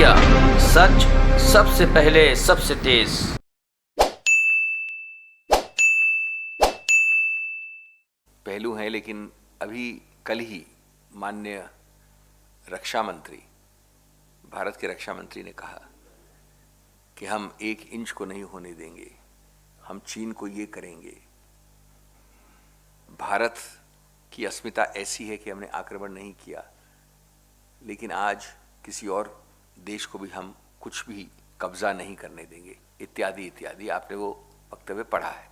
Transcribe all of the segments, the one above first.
India, सच सबसे पहले सबसे तेज। पहलू हैं, लेकिन अभी कल ही माननीय रक्षा मंत्री, भारत के रक्षा मंत्री ने कहा कि हम 1 इंच को नहीं होने देंगे, हम चीन को ये करेंगे। भारत की अस्मिता ऐसी है कि हमने आक्रमण नहीं किया, लेकिन आज किसी और देश को भी हम कुछ भी कब्जा नहीं करने देंगे, इत्यादि इत्यादि। आपने वो वक्तव्य पढ़ा है।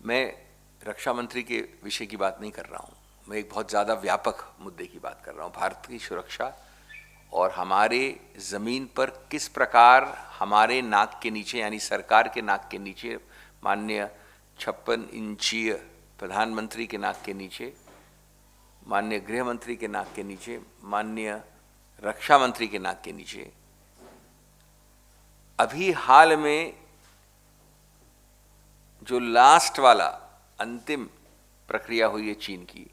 मैं रक्षा मंत्री के विषय की बात नहीं कर रहा हूँ, मैं एक बहुत ज़्यादा व्यापक मुद्दे की बात कर रहा हूँ। भारत की सुरक्षा और हमारे ज़मीन पर किस प्रकार हमारे नाक के नीचे, यानी सरकार के नाक के नीचे, माननीय 56 इंचीय प्रधानमंत्री के नाक के नीचे, माननीय गृह मंत्री के नाक के नीचे, माननीय रक्षा मंत्री के नाक के नीचे अभी हाल में जो लास्ट वाला अंतिम प्रक्रिया हुई है चीन की,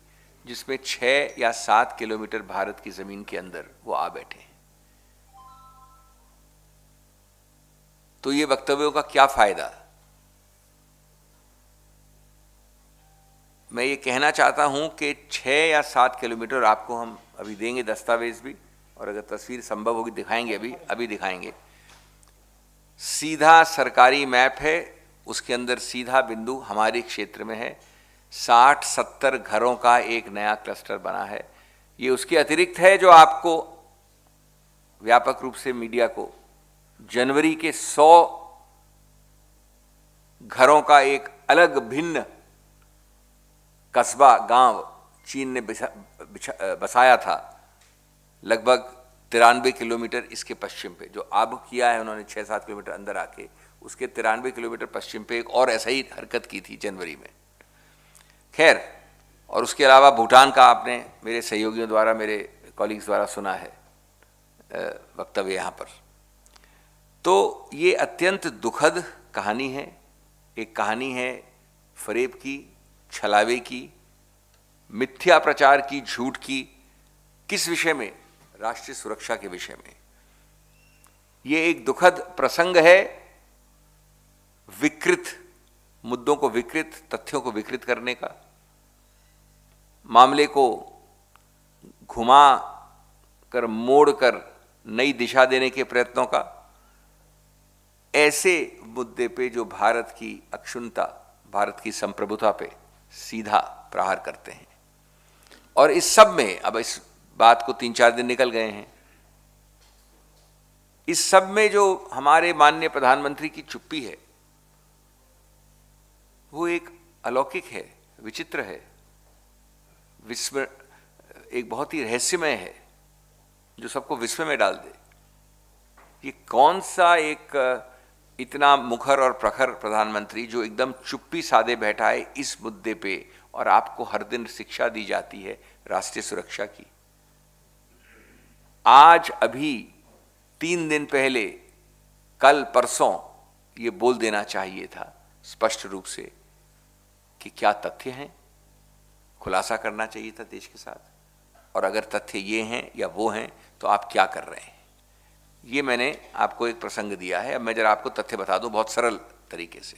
जिसमें 6 या 7 किलोमीटर भारत की जमीन के अंदर वो आ बैठे हैं, तो ये वक्तव्यों का क्या फायदा? मैं ये कहना चाहता हूं कि 6 या 7 किलोमीटर आपको हम अभी देंगे दस्तावेज भी, और अगर तस्वीर संभव होगी दिखाएंगे, अभी दिखाएंगे। सीधा सरकारी मैप है, उसके अंदर सीधा बिंदु हमारे क्षेत्र में है। 60-70 घरों का एक नया क्लस्टर बना है। ये उसके अतिरिक्त है जो आपको व्यापक रूप से मीडिया को जनवरी के 100 घरों का एक अलग भिन्न कस्बा, गांव चीन ने बसाया था, लगभग 93 किलोमीटर इसके पश्चिम पे। जो अब किया है उन्होंने 6-7 किलोमीटर अंदर आके, उसके 93 किलोमीटर पश्चिम पे एक और ऐसा ही हरकत की थी जनवरी में। खैर, और उसके अलावा भूटान का आपने मेरे सहयोगियों द्वारा, मेरे कॉलीग्स द्वारा सुना है वक्तव्य यहाँ पर। तो ये अत्यंत दुखद कहानी है। एक कहानी है फरेब की, छलावे की, मिथ्या प्रचार की, झूठ की। किस विषय में? राष्ट्रीय सुरक्षा के विषय में। ये एक दुखद प्रसंग है विकृत मुद्दों को, विकृत तथ्यों को विकृत करने का, मामले को घुमा कर, मोड़ कर नई दिशा देने के प्रयत्नों का। ऐसे मुद्दे पे जो भारत की अक्षुण्णता, भारत की संप्रभुता पे सीधा प्रहार करते हैं। और इस सब में, अब इस बात को 3-4 दिन निकल गए हैं, इस सब में जो हमारे माननीय प्रधानमंत्री की चुप्पी है, वो एक अलौकिक है, विचित्र है, विस्मय, एक बहुत ही रहस्यमय है, जो सबको विस्मय में डाल दे। ये कौन सा एक इतना मुखर और प्रखर प्रधानमंत्री जो एकदम चुप्पी साधे बैठा है इस मुद्दे पे, और आपको हर दिन शिक्षा दी जाती है राष्ट्रीय सुरक्षा की। आज अभी 3 दिन पहले, कल परसों, ये बोल देना चाहिए था स्पष्ट रूप से कि क्या तथ्य हैं, खुलासा करना चाहिए था देश के साथ, और अगर तथ्य ये हैं या वो हैं तो आप क्या कर रहे हैं। ये मैंने आपको एक प्रसंग दिया है। अब मैं जरा आपको तथ्य बता दूं बहुत सरल तरीके से,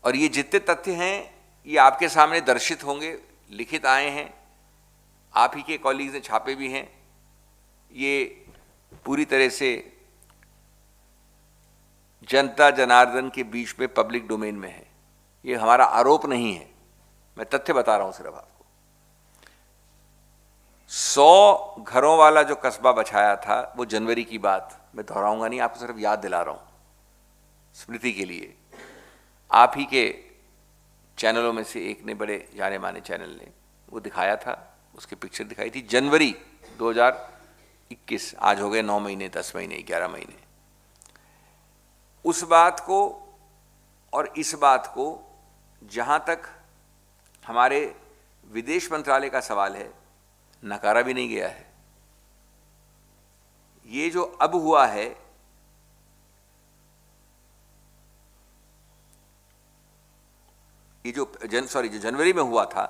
और ये जितने तथ्य हैं ये आपके सामने दर्शित होंगे, लिखित आए हैं, आप ही के कॉलीग्स ने छापे भी हैं। ये पूरी तरह से जनता जनार्दन के बीच में पब्लिक डोमेन में है। ये हमारा आरोप नहीं है, मैं तथ्य बता रहा हूं सिर्फ आपको। 100 घरों वाला जो कस्बा बचाया था, वो जनवरी की बात मैं दोहराऊंगा नहीं, आपको सिर्फ याद दिला रहा हूं स्मृति के लिए। आप ही के चैनलों में से एक ने, बड़े जाने माने चैनल ने, वो दिखाया था, उसकी पिक्चर दिखाई थी जनवरी 2021। आज हो गए 9 महीने, 10 महीने, 11 महीने। उस बात को और इस बात को, जहां तक हमारे विदेश मंत्रालय का सवाल है, नकारा भी नहीं गया है। ये जो अब हुआ है, ये जो जनवरी में हुआ था,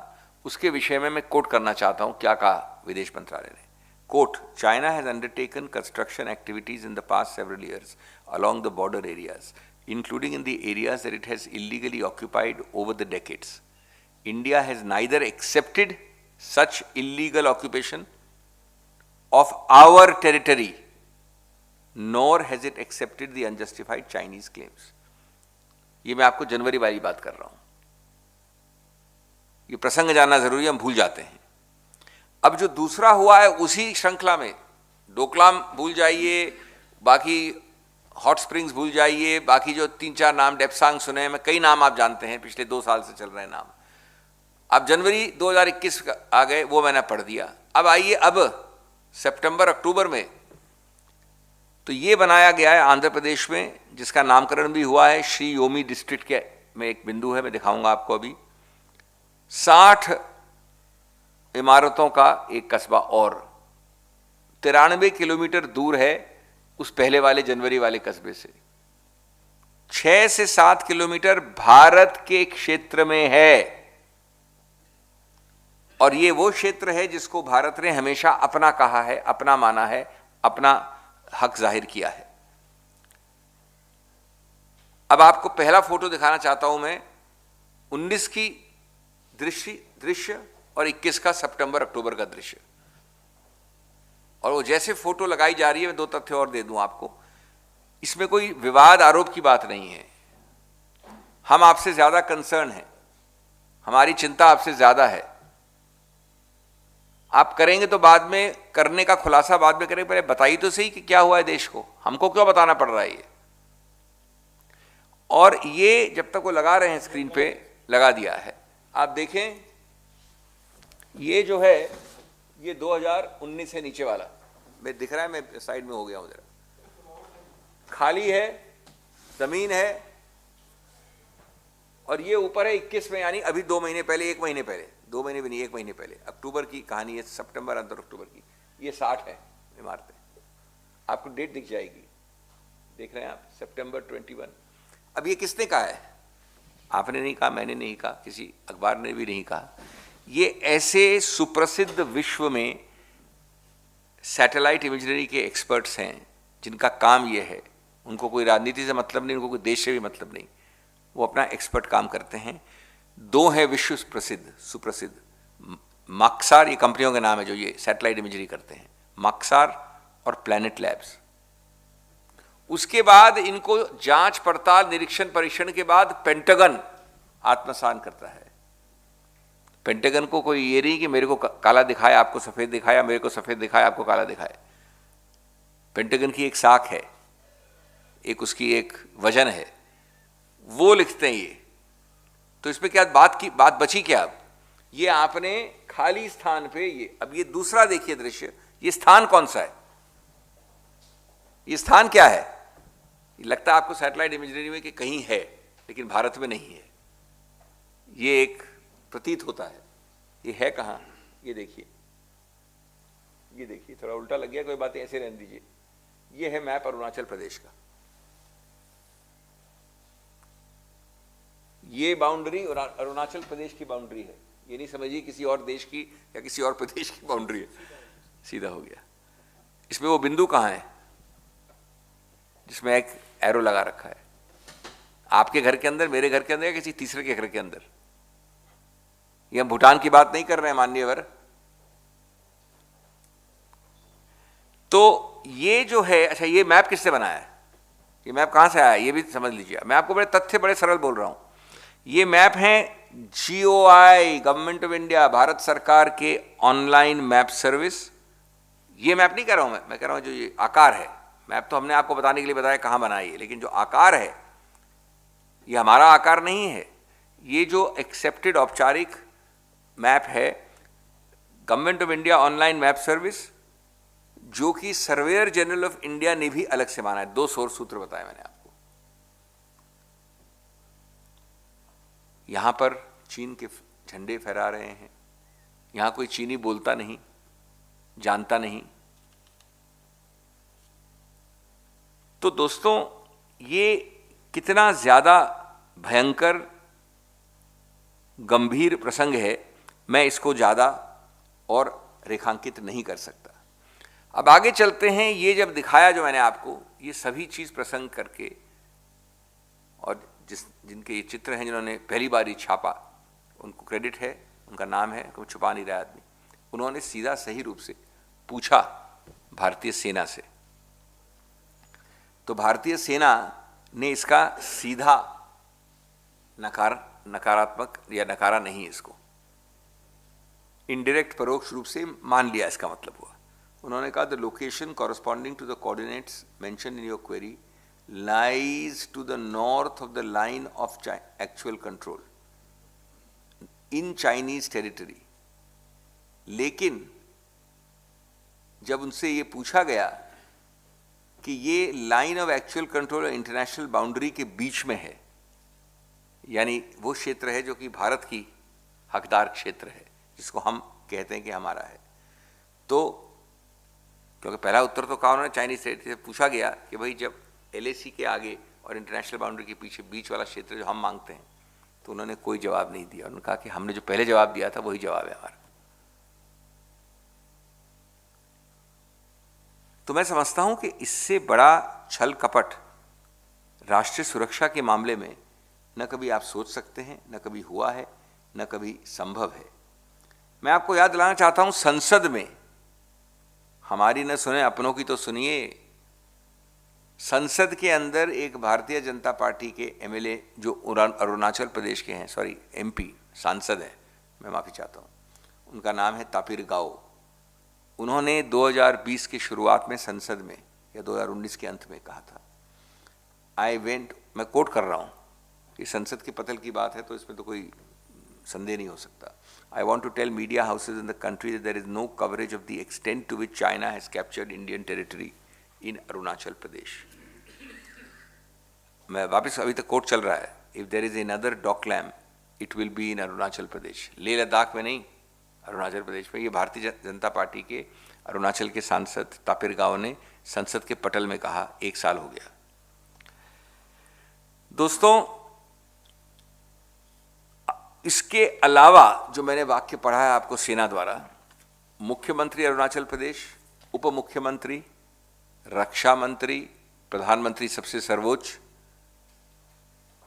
उसके विषय में मैं कोट करना चाहता हूं क्या कहा विदेश मंत्रालय ने। quote, China has undertaken construction activities in the past several years along the border areas, including in the areas that it has illegally occupied over the decades. India has neither accepted such illegal occupation of our territory, nor has it accepted the unjustified Chinese claims. ये मैं आपको जनवरी वाली बात कर रहा हूं. ये प्रसंग जानना जरूरी है, हम भूल जाते हैं. अब जो दूसरा हुआ है उसी श्रृंखला में, डोकलाम भूल जाइए, बाकी हॉट स्प्रिंग्स भूल जाइए, बाकी जो 3-4 नाम डेप्सांग सुने हैं, मैं कई नाम आप जानते हैं, पिछले 2 साल से चल रहे हैं नाम. अब जनवरी 2021 आ गए, वो मैंने पढ़ दिया. अब आइए अब सितंबर अक्टूबर में, तो ये बनाया गया है आंध्र प्रदेश में, जिसका नामकरण भी हुआ है श्री योमी डिस्ट्रिक्ट के में. एक बिंदु है, मैं दिखाऊंगा आपको अभी. 60 इमारतों का एक कस्बा और 93 किलोमीटर दूर है उस पहले वाले जनवरी वाले कस्बे से. 6 से 7 किलोमीटर भारत के क्षेत्र में है, और ये वो क्षेत्र है जिसको भारत ने हमेशा अपना कहा है, अपना माना है, अपना हक जाहिर किया है. अब आपको पहला फोटो दिखाना चाहता हूं मैं, 19 की दृश्य और 21 का सितंबर अक्टूबर का दृश्य. और वो जैसे फोटो लगाई जा रही है, मैं 2 तथ्य और दे दूं आपको. इसमें कोई विवाद आरोप की बात नहीं है. हम आपसे ज्यादा कंसर्न हैं, हमारी चिंता आपसे ज्यादा है. आप करेंगे तो बाद में, करने का खुलासा बाद में करेंगे, पहले बताइए तो सही कि क्या हुआ है देश को. हमको क्यों बताना पड़ रहा है ये. और ये जब तक वो लगा रहे हैं स्क्रीन पे, लगा दिया है, आप देखें. ये जो है ये 2019 है, नीचे वाला मैं दिख रहा है, मैं साइड में हो गया हूं जरा. खाली है, जमीन है, और ये ऊपर है 21 में, यानी अभी 2 महीने पहले, 1 महीने पहले, 2 महीने भी नहीं, 1 महीने पहले, अक्टूबर की कहानी है, सितंबर अंतर अक्टूबर की. ये 60 है इमारतें, आपको डेट दिख जाएगी, देख रहे हैं आप, सितंबर 21. अब ये किसने कहा है? आपने नहीं कहा, मैंने नहीं कहा, किसी अखबार ने भी नहीं कहा. ये ऐसे सुप्रसिद्ध विश्व में सैटेलाइट इमेजरी के एक्सपर्ट्स हैं जिनका काम ये है. उनको कोई राजनीति से मतलब नहीं, उनको कोई देश से भी मतलब नहीं, वो अपना एक्सपर्ट काम करते हैं. 2 है विश्व प्रसिद्ध, सुप्रसिद्ध, माक्सार, ये कंपनियों के नाम है जो ये सैटेलाइट इमेजरी करते हैं, माक्सार और प्लैनेट लैब्स. उसके बाद इनको जांच पड़ताल, निरीक्षण, परीक्षण के बाद पेंटागन आत्मसात करता है. पेंटागन को कोई ये नहीं कि मेरे को काला दिखाया आपको सफेद दिखाया, मेरे को सफेद दिखाया आपको काला दिखाया. पेंटागन की एक साख है, एक उसकी एक वजन है, वो लिखते हैं ये. तो इसमें क्या बात बची क्या? अब ये आपने खाली स्थान पे, ये अब ये दूसरा देखिए दृश्य, ये स्थान कौन सा है? ये स्थान क्या है? लगता है आपको सैटेलाइट इमेजरी में कि कहीं है, लेकिन भारत में नहीं है. ये एक प्रतीत होता है. ये है कहां? ये देखिए, ये देखिए, थोड़ा उल्टा लग गया, कोई बात नहीं, ऐसे रहने दीजिए. ये है मैप अरुणाचल प्रदेश का. ये बाउंड्री अरुणाचल प्रदेश की बाउंड्री है. ये नहीं समझिए किसी और देश की या किसी और प्रदेश की बाउंड्री है, सीधा हो गया. इसमें वो बिंदु कहां है जिसमें एक एरो लगा रखा है? आपके घर के अंदर, मेरे घर के अंदर, या किसी तीसरे के घर के अंदर? ये हम भूटान की बात नहीं कर रहे हैं माननीयवर. तो ये जो है, अच्छा ये मैप किससे बनाया है? ये मैप कहां से आया है ये भी समझ लीजिए. मैं आपको बड़े तथ्य, बड़े सरल बोल रहा हूं. ये मैप है GOI, government of India, Bharat सरकार के ऑनलाइन मैप सर्विस. ये मैप नहीं कह रहा हूं मैं कह रहा हूं जो ये आकार है. मैप तो हमने आपको बताने के लिए बताया कहां बनाई है, लेकिन जो आकार है ये हमारा आकार नहीं है. ये जो एक्सेप्टेड औपचारिक मैप है government of India online map service, जो कि सर्वेयर जनरल ऑफ इंडिया ने भी अलग से माना है. 2 सोर्स सूत्र बताए मैंने आपको. यहां पर चीन के झंडे फहरा रहे हैं. यहां कोई चीनी बोलता नहीं, जानता नहीं. तो दोस्तों ये कितना ज्यादा भयंकर गंभीर प्रसंग है, मैं इसको ज्यादा और रेखांकित नहीं कर सकता. अब आगे चलते हैं। ये जब दिखाया जो मैंने आपको, ये सभी चीज प्रसंग करके, और जिनके ये चित्र हैं, जिन्होंने पहली बार ये छापा, उनको क्रेडिट है, उनका नाम है, कोई छुपा नहीं रहा आदमी। उन्होंने सीधा सही रूप से पूछा भारतीय सेना से, तो भारतीय सेना ने इसका सीधा नकारात्मक या नकारा नहीं, इसको इनडायरेक्ट परोक्ष रूप से मान लिया। इसका मतलब हुआ, उन्होंने कहा the location corresponding to the coordinates mention in your query lies to the north of the line of actual control in Chinese territory. लेकिन जब उनसे ये पूछा गया कि ये लाइन ऑफ एक्चुअल कंट्रोल और इंटरनेशनल बाउंड्री के बीच में है, यानी वो क्षेत्र है जो कि भारत की हकदार क्षेत्र है, जिसको हम कहते हैं कि हमारा है, तो क्योंकि पहला उत्तर तो कहा उन्होंने चाइनीज टेरिटरी से पूछा गया कि भाई जब LAC के आगे और इंटरनेशनल बाउंड्री के पीछे बीच वाला क्षेत्र जो हम मांगते हैं, तो उन्होंने कोई जवाब नहीं दिया। उन्होंने कहा कि हमने जो पहले जवाब दिया था वही जवाब है हमारा। तो मैं समझता हूं कि इससे बड़ा छल कपट राष्ट्रीय सुरक्षा के मामले में न कभी आप सोच सकते हैं, न कभी हुआ है, न कभी संभव है। मैं आपको याद दिलाना चाहता हूं, संसद में हमारी न सुने अपनों की तो सुनिए, संसद के अंदर एक भारतीय जनता पार्टी के MLA जो अरुणाचल प्रदेश के हैं, सॉरी MP सांसद हैं, मैं माफ़ी चाहता हूँ, उनका नाम है तापिर गाओ। उन्होंने 2020 की शुरुआत में संसद में या 2019 के अंत में कहा था, मैं कोट कर रहा हूँ कि संसद के पतल की बात है तो इसमें तो कोई संदेह नहीं हो सकता। I want to tell media houses in the country that there is no coverage of the extent to which China has captured Indian territory in Arunachal Pradesh. मैं वापस, अभी तक कोट चल रहा है, If there is another Doklam, it will be in Arunachal Pradesh. Leh Ladakh में नहीं, अरुणाचल प्रदेश में। ये भारतीय जनता पार्टी के अरुणाचल के सांसद तापिर गाओ ने संसद के पटल में कहा, 1 साल हो गया। दोस्तों, इसके अलावा जो मैंने वाक्य पढ़ा है आपको सेना द्वारा, मुख्यमंत्री अरुणाचल प्रदेश, उप मुख्यमंत्री, रक्षा मंत्री, प्रधानमंत्री सबसे सर्वोच्च,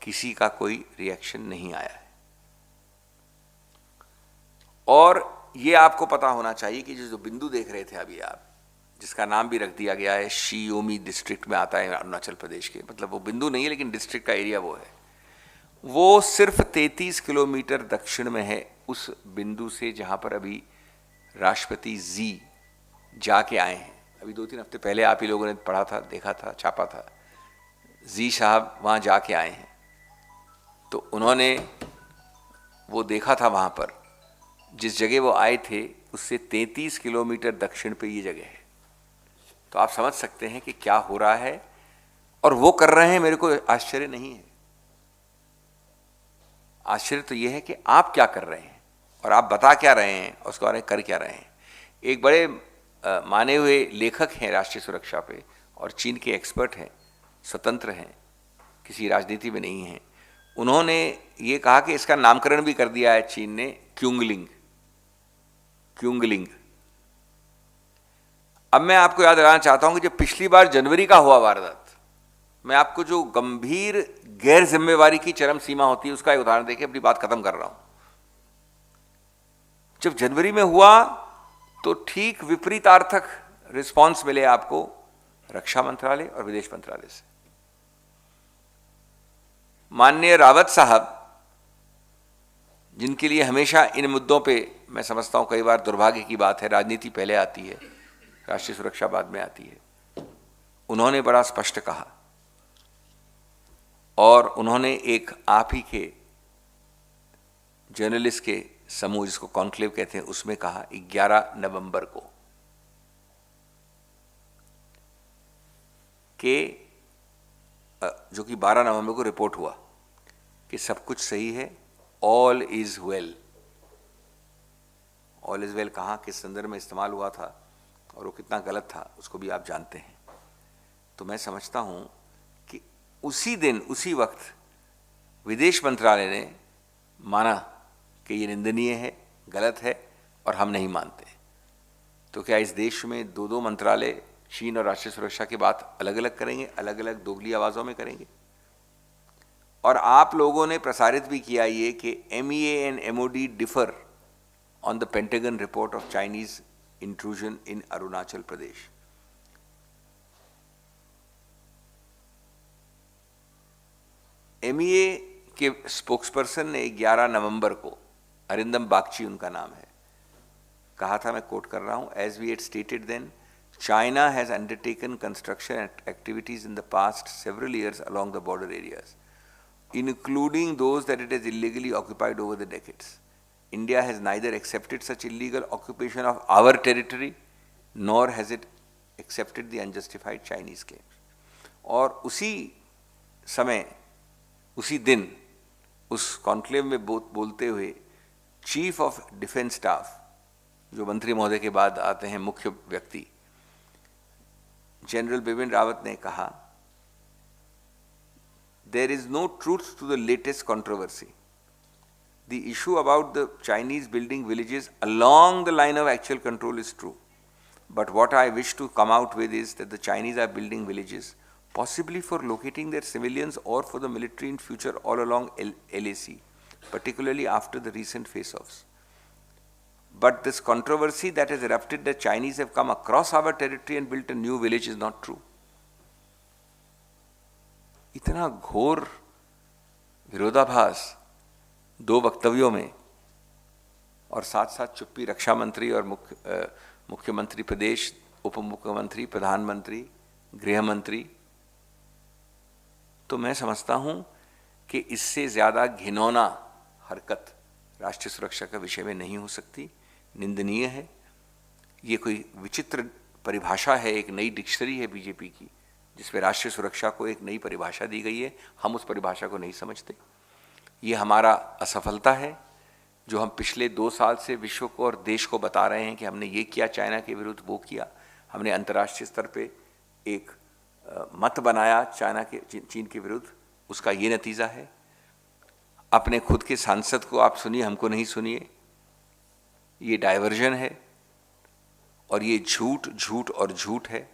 किसी का कोई रिएक्शन नहीं आया है। और ये आपको पता होना चाहिए कि जो बिंदु देख रहे थे अभी आप, जिसका नाम भी रख दिया गया है, शियोमी डिस्ट्रिक्ट में आता है अरुणाचल प्रदेश के, मतलब वो बिंदु नहीं है लेकिन डिस्ट्रिक्ट का एरिया वो है, वो सिर्फ 33 किलोमीटर दक्षिण में है उस बिंदु से जहां पर अभी राष्ट्रपति जी जाके आए हैं। अभी 2-3 हफ्ते पहले आप ही लोगों ने पढ़ा था, देखा था, छापा था, जी साहब वहां जाके आए हैं। तो उन्होंने वो देखा था, वहां पर जिस जगह वो आए थे उससे 33 किलोमीटर दक्षिण पे ये जगह है। तो आप समझ सकते हैं कि क्या हो रहा है, और वो कर रहे हैं, मेरे को आश्चर्य नहीं है। आश्चर्य तो ये है कि आप क्या कर रहे हैं और आप बता क्या रहे हैं और उसके बारे में कर क्या रहे हैं। एक बड़े माने हुए लेखक हैं राष्ट्रीय सुरक्षा पे और चीन के एक्सपर्ट हैं, स्वतंत्र हैं, किसी राजनीति में नहीं हैं। उन्होंने ये कहा कि इसका नामकरण भी कर दिया है चीन ने, क्यूंगलिंग। अब मैं आपको याद दिलाना चाहता हूं कि जब पिछली बार जनवरी का हुआ वारदात, मैं आपको जो गंभीर गैर जिम्मेवारी की चरम सीमा होती है उसका एक उदाहरण देके अपनी बात खत्म कर रहा हूं। जब जनवरी में हुआ तो ठीक विपरीतार्थक रिस्पांस मिले आपको रक्षा मंत्रालय और विदेश मंत्रालय से। माननीय रावत साहब, जिनके लिए हमेशा इन मुद्दों पे मैं समझता हूं कई बार दुर्भाग्य की बात है, राजनीति पहले आती है, राष्ट्रीय सुरक्षा बाद में आती है, उन्होंने बड़ा स्पष्ट कहा और उन्होंने एक आप ही के जर्नलिस्ट के समूह, जिसको कॉन्क्लेव कहते हैं, उसमें कहा 11 नवंबर को कि जो कि 12 नवंबर को रिपोर्ट हुआ कि सब कुछ सही है, all is well. All is well कहाँ, किस संदर्भ में इस्तेमाल हुआ था और वो कितना गलत था उसको भी आप जानते हैं। तो मैं समझता हूं कि उसी दिन उसी वक्त विदेश मंत्रालय ने माना कि ये निंदनीय है, गलत है और हम नहीं मानते। तो क्या इस देश में दो दो मंत्रालय चीन और राष्ट्रीय सुरक्षा की बात अलग अलग करेंगे, अलग अलग दोगली आवाज़ों में करेंगे? और आप लोगों ने प्रसारित भी किया ये कि MEA and MOD differ on the pentagon report of Chinese intrusion in Arunachal Pradesh. MEA के स्पोक्सपर्सन ने 11 नवंबर को, अरिंदम बागची उनका नाम है, कहा था, मैं कोट कर रहा हूं, as we had stated then, China has undertaken construction activities in the past several years along the border areas, including those that it has illegally occupied over the decades. India has neither accepted such illegal occupation of our territory nor has it accepted the unjustified Chinese claims. और उसी समय, उसी दिन, उस conclave में बोलते हुए chief of defence staff, जो मंत्री महोदय के बाद आते हैं मुख्य व्यक्ति, जनरल बिपिन रावत ने कहा, there is no truth to the latest controversy. The issue about the Chinese building villages along the line of actual control is true. But what I wish to come out with is that the Chinese are building villages, possibly for locating their civilians or for the military in future all along LAC, particularly after the recent face-offs. But this controversy that has erupted that Chinese have come across our territory and built a new village is not true. इतना घोर विरोधाभास दो वक्तव्यों में, और साथ साथ चुप्पी रक्षा मंत्री और मुख्यमंत्री प्रदेश, उप मुख्यमंत्री, प्रधानमंत्री, गृह मंत्री। तो मैं समझता हूं कि इससे ज़्यादा घिनौना हरकत राष्ट्रीय सुरक्षा का विषय में नहीं हो सकती, निंदनीय है। ये कोई विचित्र परिभाषा है, एक नई डिक्शनरी है बीजेपी की, जिसमें राष्ट्रीय सुरक्षा को एक नई परिभाषा दी गई है। हम उस परिभाषा को नहीं समझते। ये हमारा असफलता है, जो हम पिछले 2 साल से विश्व को और देश को बता रहे हैं कि हमने ये किया चाइना के विरुद्ध, वो किया, हमने अंतर्राष्ट्रीय स्तर पे एक मत बनाया चाइना के, चीन के विरुद्ध, उसका ये नतीजा है। अपने खुद के सांसद को आप सुनिए, हमको नहीं सुनिए, ये डाइवर्जन है और ये झूठ झूठ और झूठ है।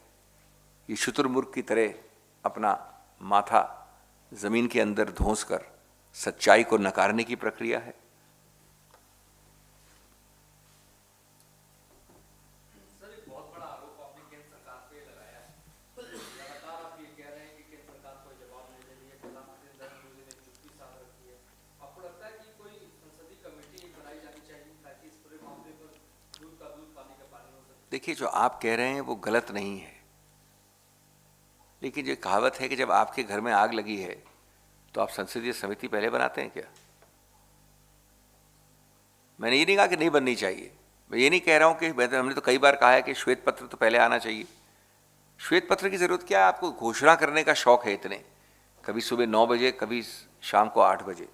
ये शुतुरमुर्ग की तरह अपना माथा जमीन के अंदर धंस कर सच्चाई को नकारने की प्रक्रिया है। सर, एक बहुत बड़ा आरोप आपने केंद्र सरकार पे लगाया है। लगातार आप ये कह रहे हैं कि केंद्र सरकार कोई जवाब नहीं दे रही है, प्रधानमंत्री नरेंद्र मोदी ने चुप्पी साध रखी है। आपको लगता है कि कोई संसदीय कमेटी बनाई जानी चाहिए ताकि इस पूरे मामले पर दूध का दूध, पानी का पानी हो सके? देखिए, जो आप कह रहे हैं वो गलत नहीं है, लेकिन ये कहावत है कि जब आपके घर में आग लगी है तो आप संसदीय समिति पहले बनाते हैं क्या? मैंने ये नहीं कहा कि नहीं बननी चाहिए, मैं ये नहीं कह रहा हूं कि, हमने तो कई बार कहा है कि श्वेत पत्र तो पहले आना चाहिए। श्वेत पत्र की जरूरत क्या है? आपको घोषणा करने का शौक है इतने, कभी सुबह 9 बजे, कभी शाम को 8 बजे,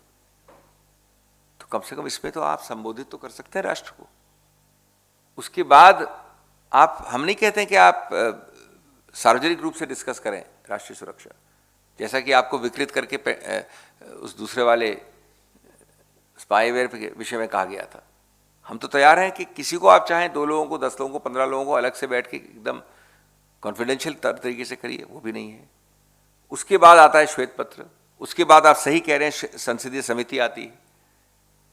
तो कम से कम इसमें तो आप संबोधित तो कर सकते हैं राष्ट्र को। उसके बाद आप, हम नहीं कहते हैं कि आप सार्वजनिक रूप से डिस्कस करें राष्ट्रीय सुरक्षा, जैसा कि आपको विकृत करके उस दूसरे वाले स्पाईवेयर के विषय में कहा गया था। हम तो तैयार हैं कि किसी को आप चाहें, 2 लोगों को, 10 लोगों को, 15 लोगों को अलग से बैठ के एकदम कॉन्फिडेंशियल तरीके से करिए, वो भी नहीं है। उसके बाद आता है श्वेत पत्र, उसके बाद आप सही कह रहे हैं संसदीय समिति आती है।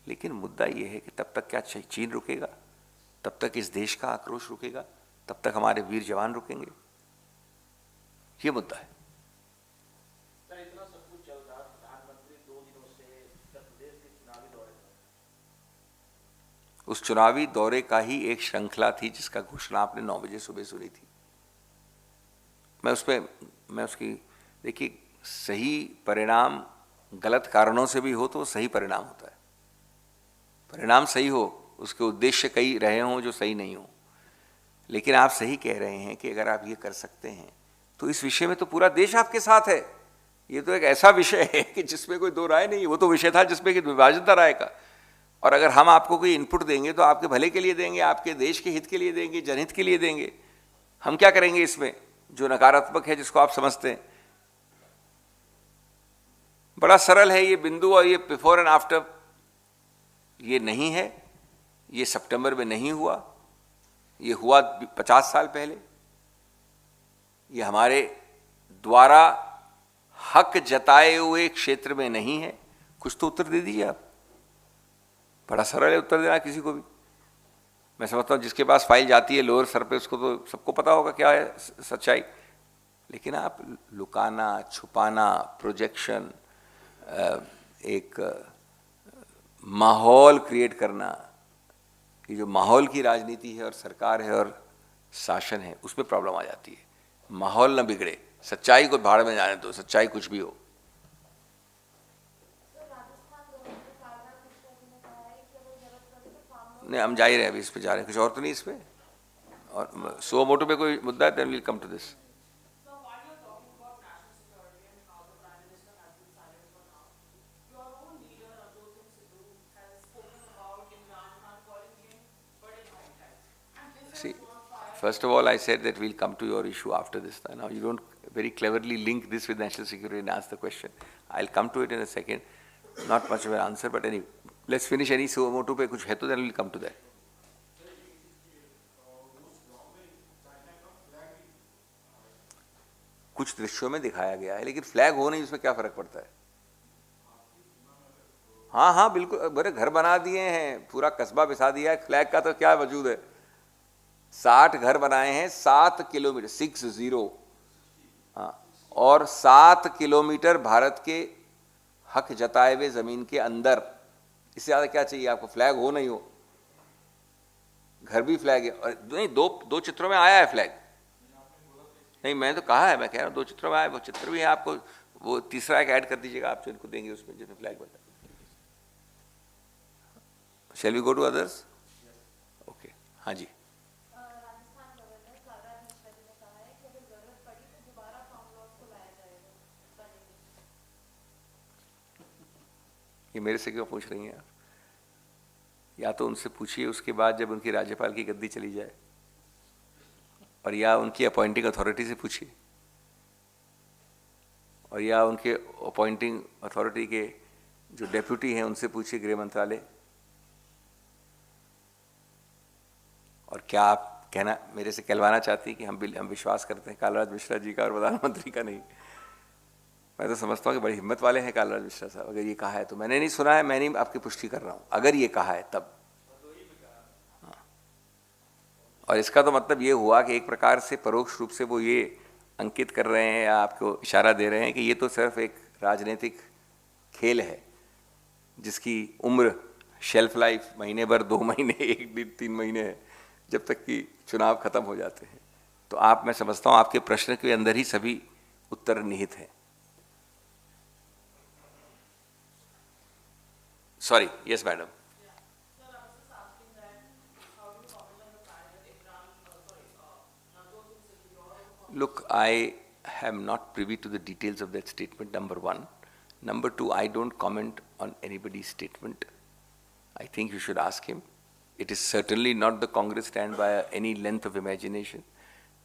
लेकिन मुद्दा ये है कि तब तक क्या चीन रुकेगा? तब तक इस देश का आक्रोश रुकेगा? तब तक हमारे वीर जवान रुकेंगे? ये मुद्दा है। सर, इतना सब कुछ चल रहा, प्रधानमंत्री 2 दिनों से उत्तर प्रदेश के चुनावी दौरे पर, उस चुनावी दौरे का ही एक श्रृंखला थी जिसका घोषणा आपने 9 बजे सुबह सुनी थी। मैं उसकी, देखिए, सही परिणाम गलत कारणों से भी हो तो सही परिणाम होता है। परिणाम सही हो, उसके उद्देश्य कई रहे हों जो सही नहीं हो। लेकिन आप सही कह रहे हैं कि अगर आप ये कर सकते हैं तो इस विषय में तो पूरा देश आपके साथ है। ये तो एक ऐसा विषय है कि जिसमें कोई 2 राय नहीं है। वो तो विषय था जिसमें कि विभाजन था राय का, और अगर हम आपको कोई इनपुट देंगे तो आपके भले के लिए देंगे, आपके देश के हित के लिए देंगे, जनहित के लिए देंगे। हम क्या करेंगे इसमें जो नकारात्मक है, जिसको आप समझते हैं? बड़ा सरल है ये बिंदु, और ये बिफोर एंड आफ्टर ये नहीं है, ये सितंबर में नहीं हुआ, ये हुआ 50 साल पहले, ये हमारे द्वारा हक जताए हुए क्षेत्र में नहीं है। कुछ तो उत्तर दे दीजिए आप, बड़ा सरल है उत्तर देना किसी को भी। मैं समझता हूँ जिसके पास फाइल जाती है लोअर सर पे उसको तो सबको पता होगा क्या है सच्चाई, लेकिन आप लुकाना, छुपाना, प्रोजेक्शन, एक माहौल क्रिएट करना, कि जो माहौल की राजनीति है और सरकार है और शासन है उसमें प्रॉब्लम आ जाती है। माहौल न बिगड़े, सच्चाई को भाड़ में जाने दो, सच्चाई कुछ भी हो। नहीं, हम जा ही रहे हैं अभी, इस पे जा रहे हैं, कुछ और तो नहीं इस पे। और सो मोटो पे कोई मुद्दा है, then will come to this. See, first of all, I said that we'll come to your issue after this. Now, you don't very cleverly link this with national security and ask the question. I'll come to it in a second. Not much of an answer, but anyway, let's finish any suo motu पे कुछ है तो then we'll come to that. कुछ दृश्यों में दिखाया गया है, लेकिन फ्लैग हो नहीं उसमें क्या फर्क पड़ता है? हाँ हाँ बिल्कुल, बड़े घर बना दिए हैं, पूरा कस्बा बिछा दिया है, फ्लैग का तो क्या वजूद है? 60 घर बनाए हैं, 7 किलोमीटर 60, हाँ, और 7 किलोमीटर भारत के हक जताए हुए जमीन के अंदर। इससे ज्यादा क्या चाहिए आपको? फ्लैग हो नहीं हो, घर भी फ्लैग है। और नहीं, दो चित्रों में आया है फ्लैग। नहीं, मैं तो कहा है, मैं कह रहा हूँ 2 चित्रों में आया, वो चित्र भी है आपको, वो तीसरा एक ऐड कर दीजिएगा आप जो इनको देंगे उसमें जिसमें फ्लैग बना। Shall we go to others? Okay, हाँ जी। ये मेरे से क्यों पूछ रही हैं आप? या तो उनसे पूछिए उसके बाद जब उनकी राज्यपाल की गद्दी चली जाए, और या उनकी अपॉइंटिंग अथॉरिटी से पूछिए, और या उनके अपॉइंटिंग अथॉरिटी के जो डेप्यूटी हैं उनसे पूछिए, गृह मंत्रालय। और क्या आप कहना मेरे से कहलवाना चाहती कि हम विश्वास करते हैं कालराज मिश्रा जी का और प्रधानमंत्री का नहीं? मैं तो समझता हूँ कि बड़ी हिम्मत वाले हैं कालराज मिश्रा साहब। अगर ये कहा है तो मैंने नहीं सुना है, मैं नहीं आपकी पुष्टि कर रहा हूँ, अगर ये कहा है तब। हाँ। और इसका तो मतलब ये हुआ कि एक प्रकार से परोक्ष रूप से वो ये अंकित कर रहे हैं या आपको इशारा दे रहे हैं कि ये तो सिर्फ एक राजनीतिक खेल है जिसकी उम्र, शेल्फ लाइफ महीने भर, 2 महीने, 1 दिन, 3 महीने है, जब तक कि चुनाव खत्म हो जाते हैं। तो आप, मैं समझता हूँ आपके प्रश्न के अंदर ही सभी उत्तर निहित हैं। Sorry, yes, madam. Look, I am not privy to the details of that statement, number one. Number two, I don't comment on anybody's statement. I think you should ask him. It is certainly not the Congress stand by any length of imagination.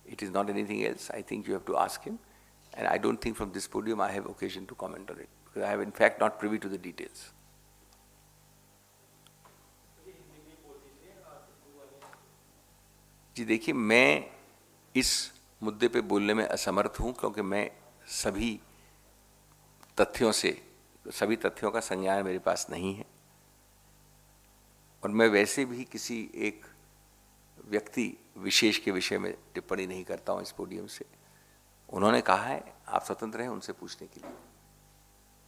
It is not anything else. I think you have to ask him. And I don't think from this podium I have occasion to comment on it, because I have in fact not privy to the details. जी देखिए, मैं इस मुद्दे पे बोलने में असमर्थ हूँ, क्योंकि मैं सभी तथ्यों का संज्ञान मेरे पास नहीं है, और मैं वैसे भी किसी एक व्यक्ति विशेष के विषय में टिप्पणी नहीं करता हूँ इस पोडियम से। उन्होंने कहा है, आप स्वतंत्र हैं उनसे पूछने के लिए।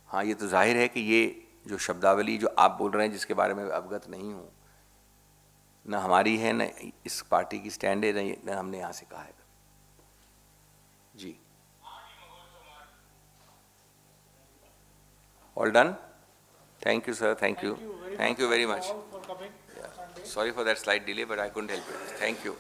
हाँ, ये तो जाहिर है कि ये जो शब्दावली जो आप बोल रहे हैं जिसके बारे में अवगत नहीं हूँ, न हमारी है, न इस पार्टी की स्टैंड है, न हमने यहाँ से कहा है जी। All done? Thank you sir, thank you very much. Sorry for that slight delay, but I couldn't help it. Thank you.